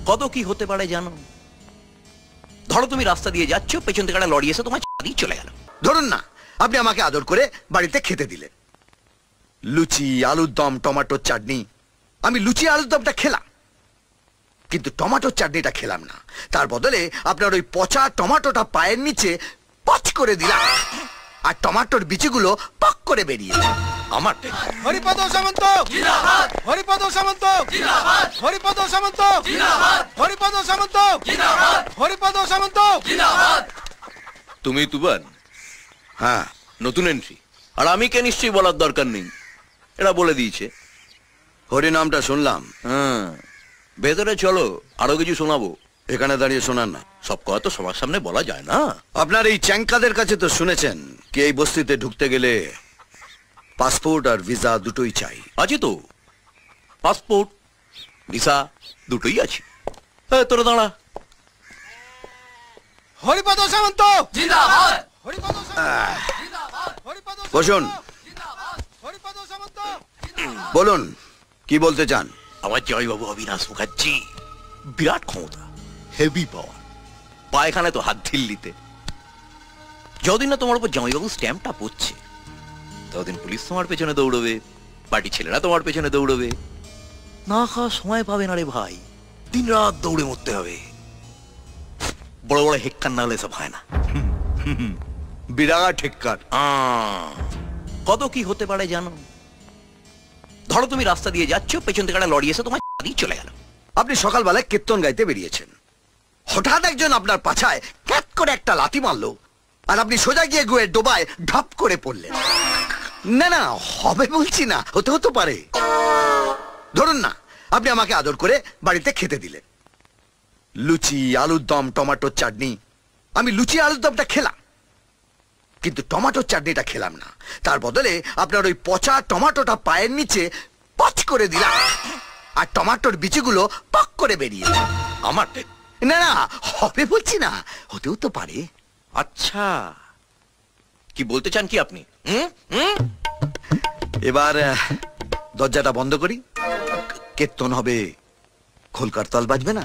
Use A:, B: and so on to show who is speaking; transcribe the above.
A: কত কি হতে পারে জানো? ধরো তুমি রাস্তা দিয়ে যাচ্ছ, পেছন থেকে একটা লরি এসে তোমার দিয়ে চলে গেল।
B: ধরুন না আপনি আমাকে আদর করে বাড়িতে খেতে দিলেন, লুচি আলুর দম টমেটোর চাটনি। আমি লুচি আলুর দমটা খেলাম, কিন্তু টমেটোর চাটনিটা খেলাম না। তার বদলে আপনার ওই পচা টমেটোটা পায়ের নিচে পচ করে দিলাম, আর টমেটোর বিচিগুলো পক করে বেরিয়ে এলো। আমার
C: হরিপদ সামন্ত জিন্দাবাদ, হরিপদ সামন্ত জিন্দাবাদ, হরিপদ সামন্ত জিন্দাবাদ, হরিপদ সামন্ত জিন্দাবাদ, হরিপদ সামন্ত জিন্দাবাদ।
A: তুমি তুবান?
B: হ্যাঁ,
A: নতুন এন্ট্রি। আর আমি কে নিশ্চয়ই বলার দরকার নেই, এরা বলে দিয়েছে।
B: হরি নামটা শুনলাম।
A: হ্যাঁ, ভেতরে চলো, আরো কিছু শোনাবো।
B: এখানে দাঁড়িয়ে শোনান না,
A: সব কথা তো সবার সামনে বলা যায় না।
B: আপনার এই চ্যাংকাদের কাছে তো শুনেছেন কি এই বস্তিতে ঢুকতে গেলে পাসপোর্ট আর ভিসা দুটোই চাই।
A: আছে তো, পাসপোর্ট ভিসা দুটোই আছে। হ্যাঁ, তোরা দাঁড়া।
C: হরিপদ সামন্ত
D: জিন্দাবাদ,
C: হরিপদ সামন্ত জিন্দাবাদ, হরিপদ
B: বসুন,
C: জিন্দাবাদ, হরিপদ সামন্ত
B: বলুন কি বলতে চান।
A: আমার জয়বাবু অবিনাশ মুখার্জি বিরাট ক্ষমতা, হেভি পাওয়ার, পায়খানে তো হাত ঢিল্লিতে। যতদিন না তোমার উপর জয়বাবু স্ট্যাম্পটা পড়ছে, ততদিন পুলিশ তোমার পেছনে দৌড়বে, পার্টি ছেলেরা তোমার পেছনে দৌড়বে। না খাওয়া সময় পাবে না রে ভাই, দিন রাত দৌড়ে মরতে হবে। বড় বড় হেক্কার না হলে সব হয় না।
B: বিরাট ঠেক্কার।
A: কত কি হতে পারে জানো? ধরো তুমি রাস্তা দিয়ে যাচ্ছ, পেছন থেকে একটা লরি এসে তোমার দিয়ে চলে গেল।
B: আপনি সকালবেলায় কীর্তন গাইতে বেরিয়েছেন, হঠাৎ একজন আপনার পাছায় ক্যাট করে একটা লাথি মারলো, আর আপনি সোজা গিয়ে গুয়ের ডোবায় ঢপ করে পড়লেন। না না, হবে বলছি না, হতে হতে পারে। ধরুন না আপনি আমাকে আদর করে বাড়িতে খেতে দিলেন, লুচি আলুর দম টমেটোর চাটনি। আমি লুচি আলুর দমটা খেলাম, কিন্তু টমেটোর চাটনিটা খেলাম না। তার বদলে আপনার ওই পচা টমেটোটা পায়ের নিচে পচ করে দিলাম, আর টমেটোর বিচিগুলো পক করে বেরিয়ে এলো।
A: আমার
B: না না, হবে বলছি না, হতেও তো পারে।
A: আচ্ছা, কি বলতে চান কি আপনি?
B: এবার দরজাটা বন্ধ করি, কীর্তন হবে, খোলকার তাল বাজবে না।